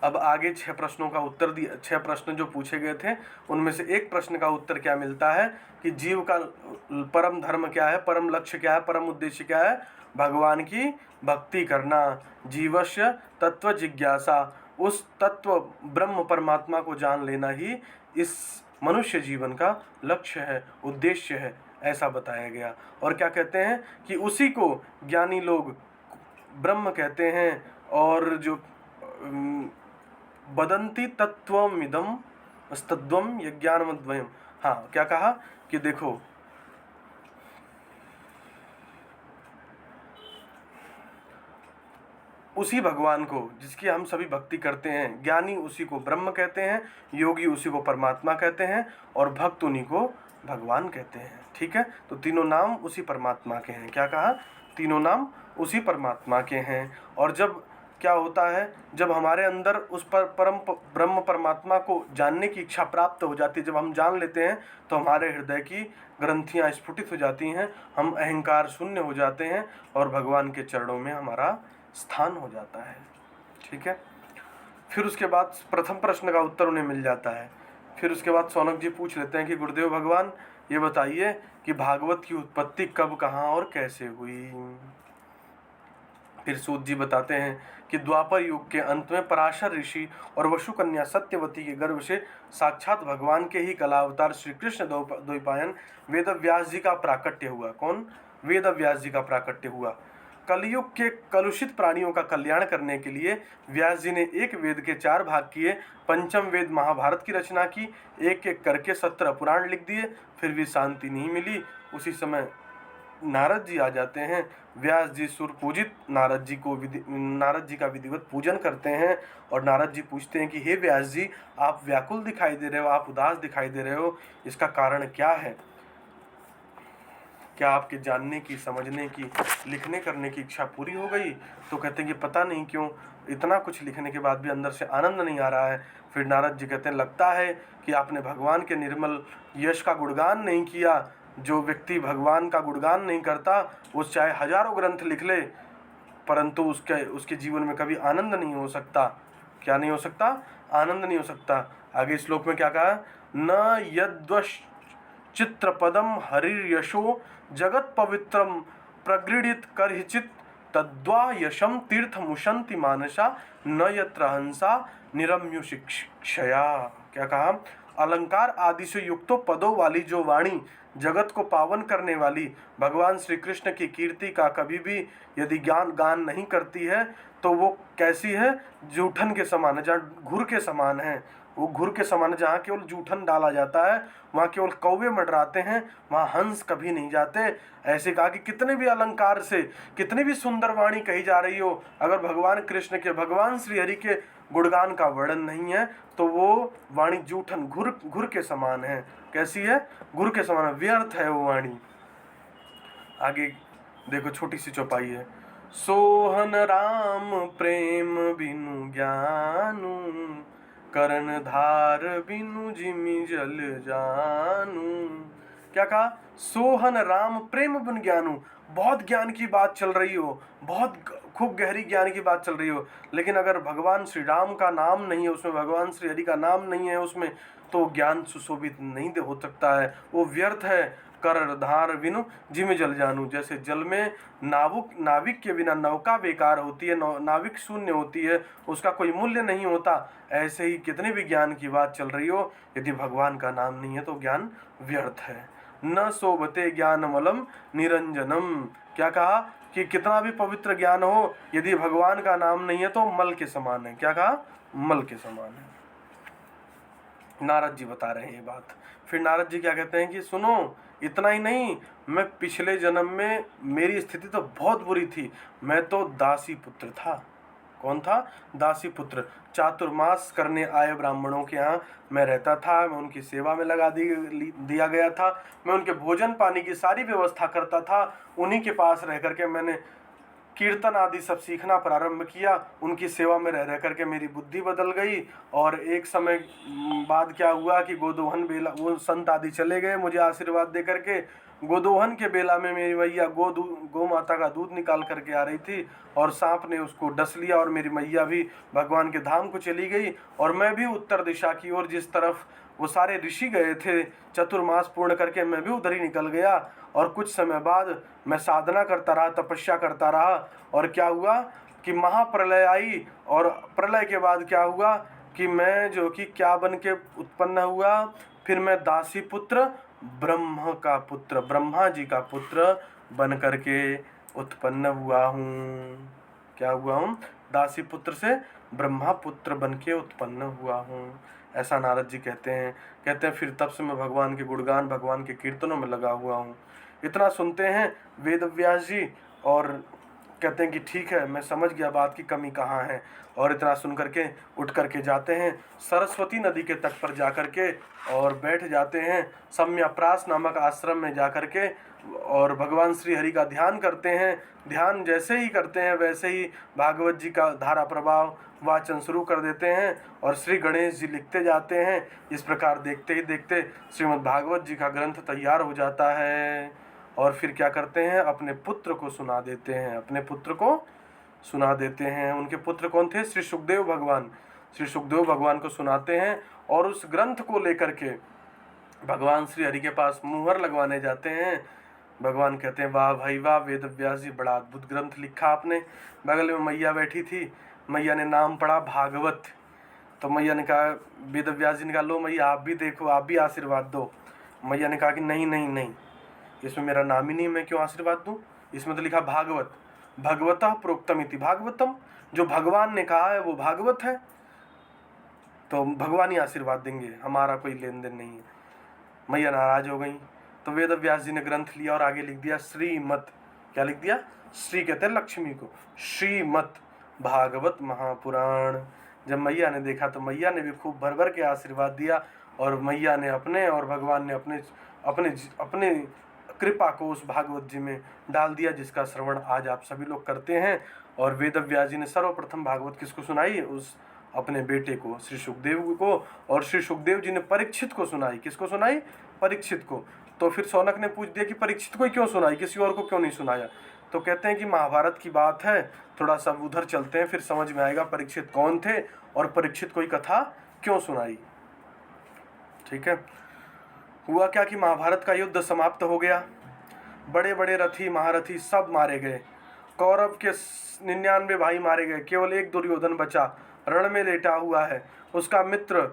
अब आगे 6 प्रश्नों का उत्तर दिया, 6 प्रश्न जो पूछे गए थे उनमें से एक प्रश्न का उत्तर क्या मिलता है कि जीव का परम धर्म क्या है, परम लक्ष्य क्या है, परम उद्देश्य क्या है? भगवान की भक्ति करना। जीवस्य तत्व जिज्ञासा, उस तत्व ब्रह्म परमात्मा को जान लेना ही इस मनुष्य जीवन का लक्ष्य है, उद्देश्य है, ऐसा बताया गया। और क्या कहते हैं कि उसी को ज्ञानी लोग ब्रह्म कहते हैं, और जो वदन्ति तत्त्वमिदं तद्वं यज्ञानमद्वयम्। हाँ, क्या कहा कि देखो, उसी भगवान को जिसकी हम सभी भक्ति करते हैं, ज्ञानी उसी को ब्रह्म कहते हैं, योगी उसी को परमात्मा कहते हैं, और भक्त उन्हीं को भगवान कहते हैं। ठीक है, तो तीनों नाम उसी परमात्मा के हैं। क्या कहा? तीनों नाम उसी परमात्मा के हैं। और जब क्या होता है, जब हमारे अंदर उस पर ब्रह्म परमात्मा को जानने की इच्छा प्राप्त हो जाती है, जब हम जान लेते हैं तो हमारे हृदय की ग्रंथियां स्फुटित हो जाती हैं, हम अहंकार शून्य हो जाते हैं और भगवान के चरणों में हमारा स्थान हो जाता है। ठीक है, फिर उसके बाद प्रथम प्रश्न का उत्तर उन्हें मिल जाता है। फिर उसके बाद शौनक जी पूछ लेते हैं कि गुरुदेव भगवान ये बताइए कि भागवत की उत्पत्ति कब, कहाँ और कैसे हुई। फिर सूत जी बताते हैं कि द्वापर युग के अंत में पराशर ऋषि और वसु कन्या सत्यवती के गर्भ से साक्षात भगवान के ही कला अवतार श्री कृष्ण द्वैपायन वेद व्यास जी का प्राकट्य हुआ। कौन? वेद व्यास जी का प्राकट्य हुआ। कलयुग के कलुषित प्राणियों का कल्याण करने के लिए व्यास जी ने एक वेद के 4 भाग किए, पंचम वेद महाभारत की रचना की, एक एक करके 17 पुराण लिख दिए। फिर भी शांति नहीं मिली। उसी समय नारद जी आ जाते हैं। व्यास जी सुर पूजित नारद जी का विधिवत पूजन करते हैं, और नारद जी पूछते हैं कि हे व्यास जी, आप व्याकुल दिखाई दे रहे हो, आप उदास दिखाई दे रहे हो, इसका कारण क्या है? क्या आपके जानने की, समझने की, लिखने करने की इच्छा पूरी हो गई? तो कहते हैं कि पता नहीं क्यों इतना कुछ लिखने के बाद भी अंदर से आनंद नहीं आ रहा है। फिर नारद जी कहते हैं, लगता है कि आपने भगवान के निर्मल यश का गुणगान नहीं किया। जो व्यक्ति भगवान का गुणगान नहीं करता वो चाहे हजारों ग्रंथ लिख ले, परंतु उसके जीवन में कभी आनंद नहीं हो सकता। क्या नहीं हो सकता? आनंद नहीं हो सकता। आगे श्लोक में क्या कहा? न यद्वश चित्रपदम हरिर्यशो जगत पवित्रम प्रगृहित करहिचित तद्वा यशम तीर्थमुशंति मानसा न यत्र हंसा निरम्यु शिक्षया। क्या कहा? अलंकार आदि से युक्तो पदों वाली जो वाणी जगत को पावन करने वाली भगवान श्री कृष्ण की कीर्ति का कभी भी यदि गान नहीं करती है तो वो कैसी है? जूठन के समान है, जहाँ घुर के समान है। वो घुर के समान, जहाँ केवल जूठन डाला जाता है, वहाँ केवल कौवे मंडराते हैं, वहाँ हंस कभी नहीं जाते। ऐसे कहा कि कितने भी अलंकार से, कितनी भी सुंदर वाणी कही जा रही हो, अगर भगवान कृष्ण के, भगवान श्री हरि के गुणगान का वर्णन नहीं है तो वो वाणी जूठन, घुर के समान है। कैसी है? घुर के समान, व्यर्थ है वो वाणी। आगे देखो, छोटी सी चौपाई है। सोहन राम प्रेम बिनु ज्ञानु, करण धार बिनु जिमि जल जानू। क्या कहा? सोहन राम प्रेम बिनु ज्ञानू। बहुत ज्ञान की बात चल रही हो, बहुत खूब गहरी ज्ञान की बात चल रही हो, लेकिन अगर भगवान श्री राम का नाम नहीं है उसमें, भगवान श्री हरि का नाम नहीं है उसमें, तो ज्ञान सुशोभित नहीं हो सकता है, वो व्यर्थ है। कर धार बिनु जिम जल जानू। जैसे जल में नाविक के बिना नौका बेकार होती है, नाविक शून्य होती है, उसका कोई मूल्य नहीं होता, ऐसे ही कितने भी ज्ञान की बात चल रही हो, यदि भगवान का नाम नहीं है तो ज्ञान व्यर्थ है। न शोभते ज्ञानमलम निरंजनम। क्या कहा कि कितना भी पवित्र ज्ञान हो, यदि भगवान का नाम नहीं है तो मल के समान है। क्या कहा? मल के समान है। नारद जी बता रहे हैं ये बात। फिर नारद जी क्या कहते हैं कि सुनो, इतना ही नहीं, मैं पिछले जन्म में मेरी स्थिति तो बहुत बुरी थी, मैं तो दासी पुत्र था। कौन था? दासी पुत्र। चातुर्मास करने आए ब्राह्मणों के यहाँ मैं रहता था, मैं उनकी सेवा में लगा दिया गया था, मैं उनके भोजन पानी की सारी व्यवस्था करता था, उन्हीं के पास रह करके मैंने कीर्तन आदि सब सीखना प्रारंभ किया। उनकी सेवा में रह करके मेरी बुद्धि बदल गई, और एक समय बाद क्या हुआ कि गोदोहन बेला, वो संत आदि चले गए मुझे आशीर्वाद दे करके। गोदोहन के बेला में मेरी मैया गौ माता का दूध निकाल करके आ रही थी, और सांप ने उसको डस लिया, और मेरी मैया भी भगवान के धाम को चली गई, और मैं भी उत्तर दिशा की ओर, जिस तरफ वो सारे ऋषि गए थे चतुर्मास पूर्ण करके, मैं भी उधर ही निकल गया। और कुछ समय बाद मैं साधना करता रहा, तपस्या करता रहा, और क्या हुआ कि महाप्रलय आई, और प्रलय के बाद क्या हुआ कि मैं जो कि क्या बन के उत्पन्न हुआ, फिर मैं दासी पुत्र, ब्रह्म का पुत्र, ब्रह्मा जी का पुत्र बन करके उत्पन्न हुआ हूँ। क्या हुआ हूँ? दासी पुत्र से ब्रह्मा पुत्र बन के उत्पन्न हुआ हूँ। ऐसा नारद जी कहते हैं। फिर तब से मैं भगवान के गुणगान, भगवान के कीर्तनों में लगा हुआ हूँ। इतना सुनते हैं वेद व्यास जी, और कहते हैं कि ठीक है, मैं समझ गया बात की कमी कहाँ है। और इतना सुन करके उठ करके जाते हैं सरस्वती नदी के तट पर जा करके, और बैठ जाते हैं सम्यप्रास नामक आश्रम में जा करके, और भगवान श्री हरि का ध्यान करते हैं। ध्यान जैसे ही करते हैं वैसे ही भागवत जी का धारा प्रभाव वाचन शुरू कर देते हैं, और श्री गणेश जी लिखते जाते हैं। इस प्रकार देखते ही देखते श्रीमद् भागवत जी का ग्रंथ तैयार हो जाता है। और फिर क्या करते हैं? अपने पुत्र को सुना देते हैं, अपने पुत्र को सुना देते हैं। उनके पुत्र कौन थे? श्री सुखदेव भगवान। श्री सुखदेव भगवान को सुनाते हैं, और उस ग्रंथ को लेकर के भगवान श्री हरि के पास मुहर लगवाने जाते हैं। भगवान कहते हैं वाह भाई वाह, वेद व्यास जी बड़ा अद्भुत ग्रंथ लिखा आपने। बगल में मैया बैठी थी, मैया ने नाम पढ़ा भागवत। तो मैया ने कहा, वेद व्यास जी ने कहा लो मैया आप भी देखो, आप भी आशीर्वाद दो। मैया ने कहा कि नहीं नहीं नहीं, इसमें मेरा नाम ही नहीं, मैं क्यों आशीर्वाद दूं? इसमें तो लिखा भागवत, भगवतः प्रोक्तम इति भागवतम, जो भगवान ने कहा है वो भागवत है, तो भगवान ही आशीर्वाद देंगे, हमारा कोई लेन देन नहीं है। मैया नाराज हो गई। तो वेद व्यास जी ने ग्रंथ लिया और आगे लिख दिया श्रीमत। क्या लिख दिया? श्री कहते हैं लक्ष्मी को, श्रीमत भागवत महापुराण। जब मैया ने देखा तो मैया ने भी खूब भर भर के आशीर्वाद दिया, और मैया ने अपने और भगवान ने अपने अपने अपने कृपा को उस भागवत जी में डाल दिया, जिसका श्रवण आज आप सभी लोग करते हैं। और वेद व्यास जी ने सर्वप्रथम भागवत किसको सुनाई? उस अपने बेटे को, श्री सुखदेव को। और श्री सुखदेव जी ने परीक्षित को सुनाई। किसको सुनाई? परीक्षित को। तो फिर शौनक ने पूछ दिया कि परीक्षित को क्यों सुनाई, किसी और को क्यों नहीं सुनाया? तो कहते हैं कि महाभारत की बात है, थोड़ा सा उधर चलते हैं, फिर समझ में आएगा परीक्षित कौन थे और परीक्षित को ही कथा क्यों सुनाई। ठीक है। हुआ क्या कि महाभारत का युद्ध समाप्त हो गया। बड़े बड़े रथी महारथी सब मारे गए, कौरव के 99 भाई मारे गए, केवल एक दुर्योधन बचा, रण में लेटा हुआ है। उसका मित्र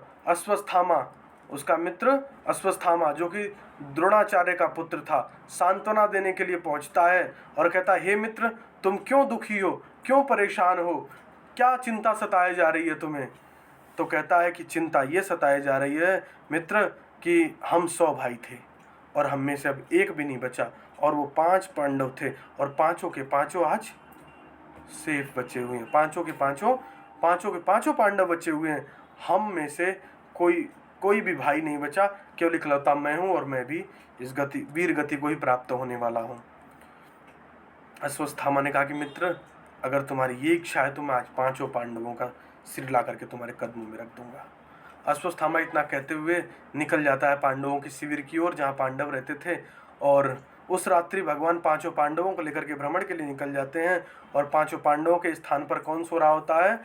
अश्वस्थामा जो कि द्रोणाचार्य का पुत्र था, सांत्वना देने के लिए पहुंचता है और कहता है, हे मित्र तुम क्यों दुखी हो, क्यों परेशान हो, क्या चिंता सताए जा रही है तुम्हें? तो कहता है कि चिंता ये सताए जा रही है मित्र कि हम 100 भाई थे और हम में से अब एक भी नहीं बचा, और वो 5 पांडव थे और पांचों के पांचों आज सेफ बचे हुए हैं। पांचों के पांचों पांडव बचे हुए हैं। हम में से कोई भी भाई नहीं बचा, केवल इकलौता मैं हूं, और मैं भी इस वीर गति को ही प्राप्त होने वाला हूं। अश्वस्थामा ने कहा कि मित्र अगर तुम्हारी ये इच्छा है तो मैं आज 5 पांडवों का सिर ला करके तुम्हारे कदमों में रख दूंगा। अश्वस्थामा इतना कहते हुए निकल जाता है पांडवों के शिविर की ओर, जहाँ पांडव रहते थे। और उस रात्रि भगवान 5 पांडवों को लेकर के भ्रमण के लिए निकल जाते हैं। और 5 पांडवों के स्थान पर कौन सो रहा होता है?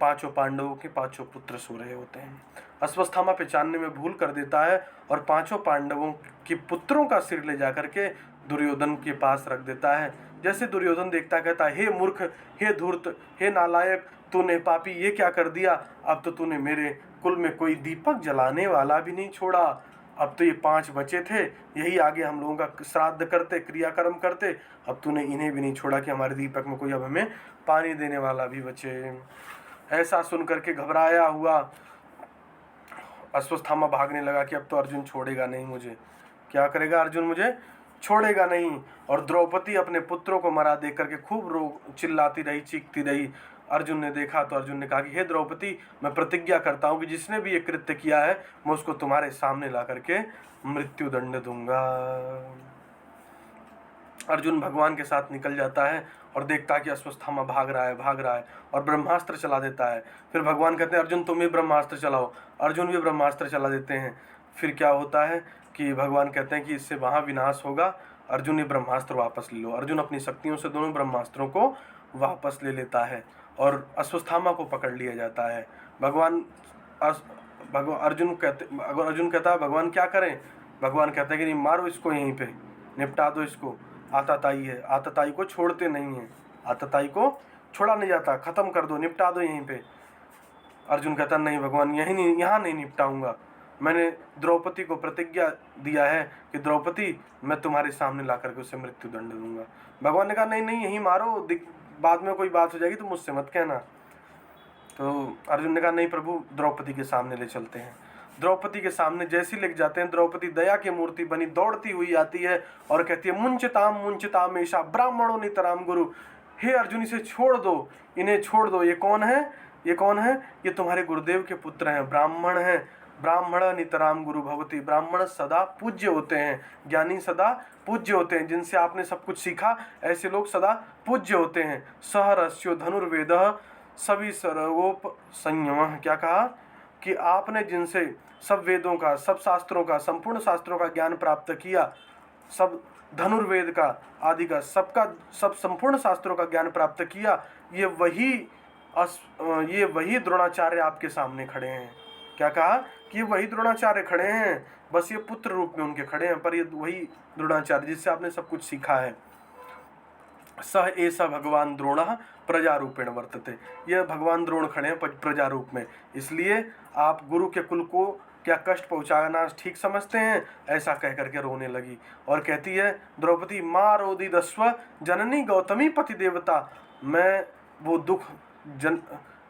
5 पांडवों के 5 पुत्र सो रहे होते हैं। अश्वत्थामा पहचानने में भूल कर देता है और पांचों पांडवों के पुत्रों का सिर ले जा करके दुर्योधन के पास रख देता है। जैसे दुर्योधन देखता कहता है, हे मूर्ख, हे धूर्त, हे नालायक, तूने पापी ये क्या कर दिया? अब तो तूने मेरे कुल में कोई दीपक जलाने वाला भी नहीं छोड़ा। अब तो ये 5 बचे थे, यही आगे हम लोगों का श्राद्ध करते, क्रियाकर्म करते। अब तूने इन्हें भी नहीं छोड़ा कि हमारे दीपक में कोई अब हमें पानी देने वाला भी बचे। ऐसा सुन करके घबराया हुआ अश्वत्थामा भागने लगा कि अब तो अर्जुन छोड़ेगा नहीं मुझे। क्या करेगा अर्जुन? मुझे छोड़ेगा नहीं। और द्रौपदी अपने पुत्रों को मरा देख करके खूब चिल्लाती रही, चीखती रही। अर्जुन ने देखा तो अर्जुन ने कहा कि हे द्रौपदी, मैं प्रतिज्ञा करता हूँ कि जिसने भी ये कृत्य किया है मैं उसको तुम्हारे सामने ला करके मृत्यु दंड दूंगा। अर्जुन भगवान के साथ निकल जाता है और देखता है कि अश्वत्थामा भाग रहा है और ब्रह्मास्त्र चला देता है। फिर भगवान कहते हैं, अर्जुन तुम भी ब्रह्मास्त्र चलाओ। अर्जुन भी ब्रह्मास्त्र चला देते हैं। फिर क्या होता है कि भगवान कहते हैं कि इससे वहाँ विनाश होगा। अर्जुन ने ब्रह्मास्त्र वापस ले लो। अर्जुन अपनी शक्तियों से दोनों ब्रह्मास्त्रों को वापस ले लेता है और अश्वत्थामा को पकड़ लिया जाता है। अर्जुन कहता है भगवान क्या करें? भगवान कहते हैं कि नहीं, मारो इसको, यहीं पे निपटा दो इसको। आतताई है, आतताई को छोड़ते नहीं है, आतताई को छोड़ा नहीं जाता, खत्म कर दो, निपटा दो यहीं पे। अर्जुन कहता नहीं भगवान, यहाँ नहीं निपटाऊंगा। मैंने द्रौपदी को प्रतिज्ञा दिया है कि द्रौपदी मैं तुम्हारे सामने ला करके उसे मृत्यु दंड दूंगा। भगवान ने कहा नहीं यहीं मारो, बाद में कोई बात हो जाएगी तो मुझसे मत कहना। तो अर्जुन ने कहा नहीं प्रभु, द्रौपदी के सामने ले चलते हैं। द्रौपदी के सामने जैसे लेके जाते हैं, द्रौपदी दया की मूर्ति बनी दौड़ती हुई आती है और कहती है, मुंचताम ऐसा ब्राह्मणों नितराम गुरु। हे अर्जुन, इसे छोड़ दो, इन्हें छोड़ दो। ये कौन है? ये तुम्हारे गुरुदेव के पुत्र हैं, ब्राह्मण हैं। ब्राह्मण नितराम गुरु भवती। ब्राह्मण सदा पूज्य होते हैं, ज्ञानी सदा पूज्य होते हैं। जिनसे आपने सब कुछ सीखा ऐसे लोग सदा पूज्य होते हैं। सहरस्यो धनुर्वेद सभी सर्वोप संयम। क्या कहा कि आपने जिनसे सब वेदों का, सब शास्त्रों का, संपूर्ण शास्त्रों का ज्ञान प्राप्त किया, सब धनुर्वेद का आदि का सब संपूर्ण शास्त्रों का ज्ञान प्राप्त किया, ये वही द्रोणाचार्य आपके सामने खड़े हैं। क्या कहा कि वही द्रोणाचार्य खड़े हैं, बस ये पुत्र रूप में उनके खड़े हैं, पर ये वही द्रोणाचार्य जिससे आपने सब कुछ सीखा है। सह ऐसा भगवान द्रोण प्रजारूपेण वर्तते। यह भगवान द्रोण खड़े हैं प्रजा रूप में, इसलिए आप गुरु के कुल को क्या कष्ट पहुंचाना ठीक समझते हैं? ऐसा कह करके रोने लगी और कहती है द्रौपदी, माँ रोदी दस्व जननी गौतमी पति देवता। मैं वो दुख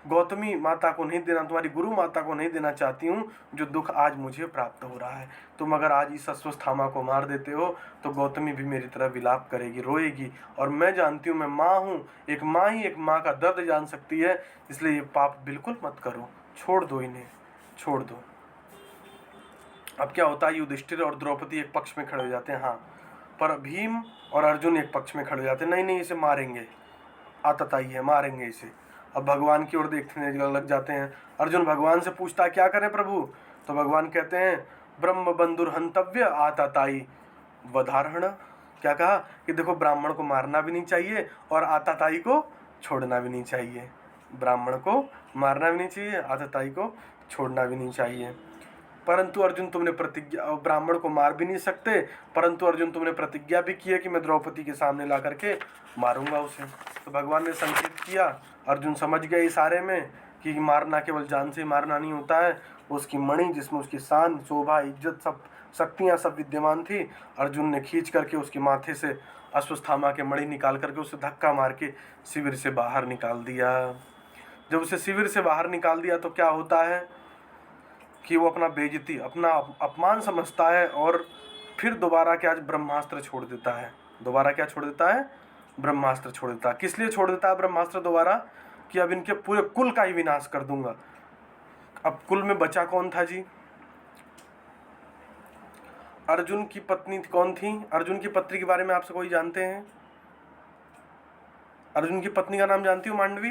गौतमी माता को नहीं देना, तुम्हारी गुरु माता को नहीं देना चाहती हूँ जो दुख आज मुझे प्राप्त हो रहा है। तुम अगर आज इस अश्वत्थामा को मार देते हो तो गौतमी भी मेरी तरह विलाप करेगी, रोएगी। और मैं जानती हूँ, मैं माँ हूँ, एक माँ ही एक माँ का दर्द जान सकती है। इसलिए ये पाप बिल्कुल मत करो, छोड़ दो, इन्हें छोड़ दो। अब क्या होता है, युधिष्ठिर और द्रौपदी एक पक्ष में खड़े हो जाते हैं, हाँ, पर भीम और अर्जुन एक पक्ष में खड़े हो जाते हैं, नहीं इसे मारेंगे, आतताई है, मारेंगे इसे। अब भगवान की ओर देखने लग जाते हैं। अर्जुन भगवान से पूछता है क्या करें प्रभु? तो भगवान कहते हैं, ब्रह्म बंधुर हंतव्य आतताई वधारण। क्या कहा कि देखो, ब्राह्मण को मारना भी नहीं चाहिए और आतताई को छोड़ना भी नहीं चाहिए। ब्राह्मण को मारना भी नहीं चाहिए, आतताई को छोड़ना भी नहीं चाहिए। परंतु अर्जुन तुमने प्रतिज्ञा, ब्राह्मण को मार भी नहीं सकते, परंतु अर्जुन तुमने प्रतिज्ञा भी की है कि मैं द्रौपदी के सामने ला करके मारूंगा उसे। तो भगवान ने संकेत किया। अर्जुन समझ गए इशारे में कि मारना केवल जान से मारना नहीं होता है, उसकी मणि जिसमें उसकी शान, शोभा, इज्जत, सब शक्तियाँ सब विद्यमान थी। अर्जुन ने खींच करके उसके माथे से अश्वत्थामा के मणि निकाल करके उसे धक्का मार के शिविर से बाहर निकाल दिया। जब उसे शिविर से बाहर निकाल दिया तो क्या होता है कि वो अपना बेइज्जती, अपना अपमान समझता है और फिर दोबारा क्या ब्रह्मास्त्र छोड़ देता है। दोबारा क्या छोड़ देता है? ब्रह्मास्त्र छोड़ देता है। किस लिए छोड़ देता है ब्रह्मास्त्र दोबारा? कि अब इनके पूरे कुल का ही विनाश कर दूंगा। अब कुल में बचा कौन था जी? अर्जुन की पत्नी कौन थी? अर्जुन की पत्नी के बारे में आपसे कोई जानते हैं? अर्जुन की पत्नी का नाम जानती हो मांडवी?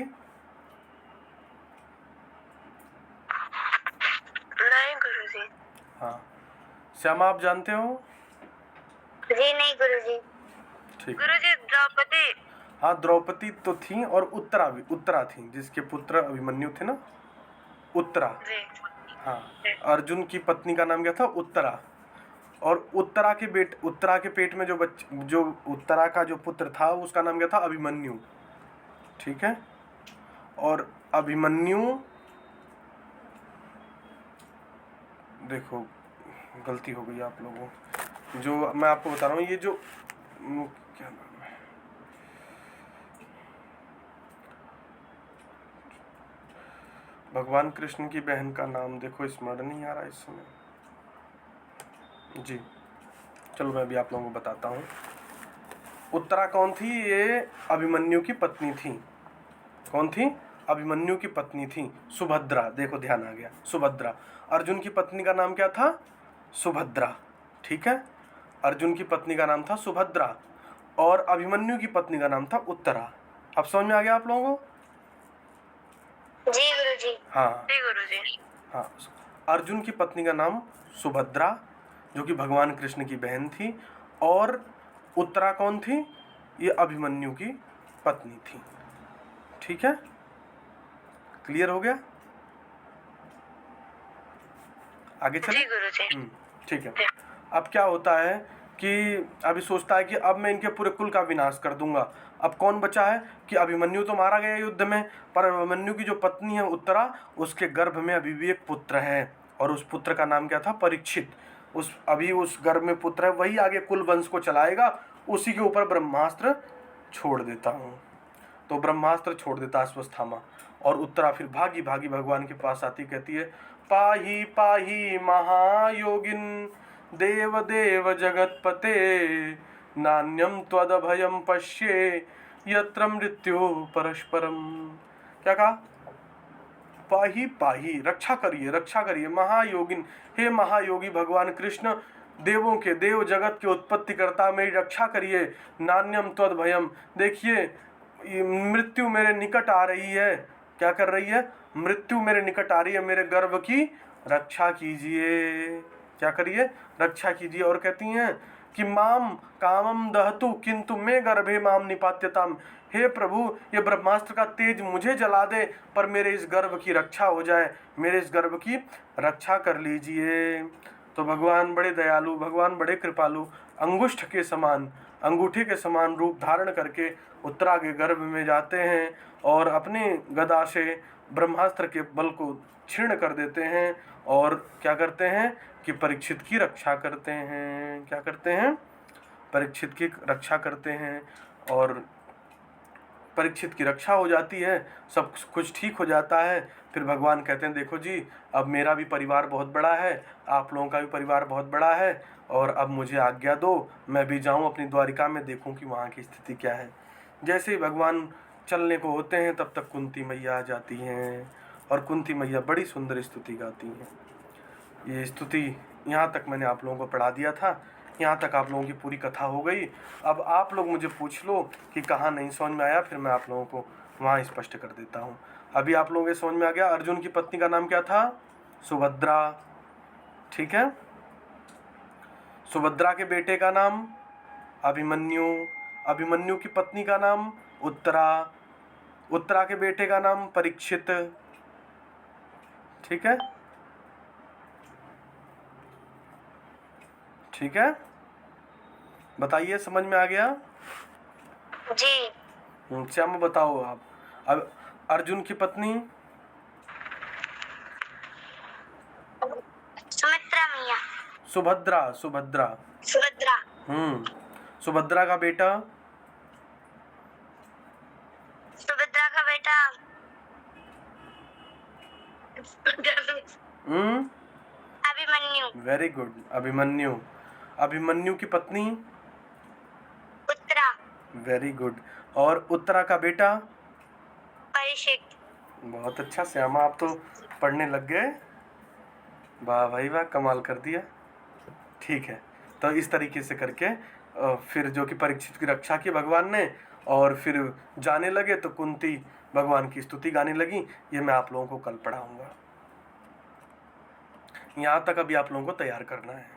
नहीं गुरुजी। हाँ, श्यामा आप जानते हो? जी नहीं गुरुजी। ठीक। गुरुजी द्रौपदी। हाँ, द्रौपदी तो थी और उत्तरा थी, जिसके पुत्र अभिमन्यु थे ना, उत्तरा। हाँ, अर्जुन की पत्नी का नाम क्या था? उत्तरा। और उत्तरा के पेट में जो उत्तरा का जो पुत्र था उसका नाम क्या था? अभिमन्यु। ठीक है। और अभिमन्यु, देखो गलती हो गई आप लोगों, जो मैं आपको बता रहा हूँ, ये जो क्या नाम है, भगवान कृष्ण की बहन का नाम देखो, स्मरण नहीं आ रहा इस समय जी। चलो मैं भी आप लोगों को बताता हूँ। उत्तरा कौन थी? ये अभिमन्यु की पत्नी थी। कौन थी? अभिमन्यु की पत्नी थी, सुभद्रा। देखो ध्यान आ गया, सुभद्रा। अर्जुन की पत्नी का नाम क्या था? सुभद्रा। ठीक है, अर्जुन की पत्नी का नाम था सुभद्रा और अभिमन्यु की पत्नी का नाम था उत्तरा। अब समझ में आ गया आप लोगों को? जी गुरुजी। हाँ जी गुरुजी। हाँ, अर्जुन की पत्नी का नाम सुभद्रा, जो कि भगवान कृष्ण की बहन थी, और उत्तरा कौन थी? ये अभिमन्यु की पत्नी थी। ठीक है, क्लियर हो गया? आगे चले? जी गुरुजी। ठीक है। अब क्या होता है कि अभी सोचता है कि अब मैं इनके पूरे कुल का विनाश कर दूंगा। अब कौन बचा है कि अभिमन्यु तो मारा गया युद्ध में, पर अभिमन्यु की जो पत्नी है उत्तरा, उसके गर्भ में अभी भी एक पुत्र है, और उस पुत्र का नाम क्या था? परीक्षित। उस गर्भ में पुत्र है, वही आगे कुल वंश को चलाएगा। उसी के ऊपर ब्रह्मास्त्र छोड़ देता हूँ। तो ब्रह्मास्त्र छोड़ देता अश्वत्थामा, और उत्तरा फिर भागी भागी भगवान के पास आती, कहती है, पाही पाही महायोगिन देव देव जगतपते, नान्यम त्वदभयम पश्ये यत्र मृत्यु परस्परम। क्या कहा? पाही पाही, रक्षा करिए महायोगिन, हे महायोगी भगवान कृष्ण, देवों के देव, जगत के उत्पत्ति करता, मेरी रक्षा करिए। नान्यम त्वद भयम, देखिए मृत्यु मेरे निकट आ रही है। क्या कर रही है? मृत्यु मेरे निकट आ रही है, मेरे गर्भ की रक्षा कीजिए। क्या करिए? रक्षा कीजिए। और कहती हैं कि माम कामम दहतु किंतु मैं गर्भे माम निपात्यताम, हे प्रभु ये ब्रह्मास्त्र का तेज मुझे जला दे, पर मेरे इस गर्भ की रक्षा हो जाए, मेरे इस गर्भ की रक्षा कर लीजिए। तो भगवान बड़े दयालु, भगवान बड़े कृपालु, अंगुष्ठ के समान, अंगूठे के समान रूप धारण करके उत्तरा के गर्भ में जाते हैं और अपने गदा से ब्रह्मास्त्र के बल को क्षीण कर देते हैं, और क्या करते हैं कि परीक्षित की रक्षा करते हैं। क्या करते हैं? परीक्षित की रक्षा करते हैं, और परीक्षित की रक्षा हो जाती है, सब कुछ ठीक हो जाता है। फिर भगवान कहते हैं, देखो जी अब मेरा भी परिवार बहुत बड़ा है, आप लोगों का भी परिवार बहुत बड़ा है, और अब मुझे आज्ञा दो, मैं भी जाऊं अपनी द्वारिका में, देखूं कि वहाँ की स्थिति क्या है। जैसे ही भगवान चलने को होते हैं तब तक कुंती मैया आ जाती हैं, और कुंती मैया बड़ी सुंदर स्तुति गाती हैं। ये स्तुति यहाँ तक मैंने आप लोगों को पढ़ा दिया था, यहाँ तक आप लोगों की पूरी कथा हो गई। अब आप लोग मुझे पूछ लो कि कहाँ नहीं समझ में आया, फिर मैं आप लोगों को वहाँ स्पष्ट कर देता हूँ। अभी आप लोगों के समझ में आ गया, अर्जुन की पत्नी का नाम क्या था? सुभद्रा। ठीक है, सुभद्रा के बेटे का नाम अभिमन्यु, अभिमन्यु की पत्नी का नाम उत्तरा, उत्तरा के बेटे का नाम परीक्षित। ठीक है, ठीक है, बताइए समझ में आ गया? जी। श्याम बताओ आप। अब अर्जुन की पत्नी सुमित्रा मैया। सुभद्रा, सुभद्रा। सुभद्रा। सुभद्रा का बेटा? सुभद्रा का बेटा अभिमन्यु। Very good, Abhimanyu. अभिमन्यु की पत्नी उत्तरा। Very good. और उत्तरा का बेटा? परीक्षित। बहुत अच्छा श्यामा, आप तो पढ़ने लग गए। वाह भाई वाह, कमाल कर दिया। ठीक है, तो इस तरीके से करके फिर जो कि परीक्षित की रक्षा की भगवान ने, और फिर जाने लगे तो कुंती भगवान की स्तुति गाने लगी। ये मैं आप लोगों को कल पढ़ाऊंगा। यहाँ तक अभी आप लोगों को तैयार करना है।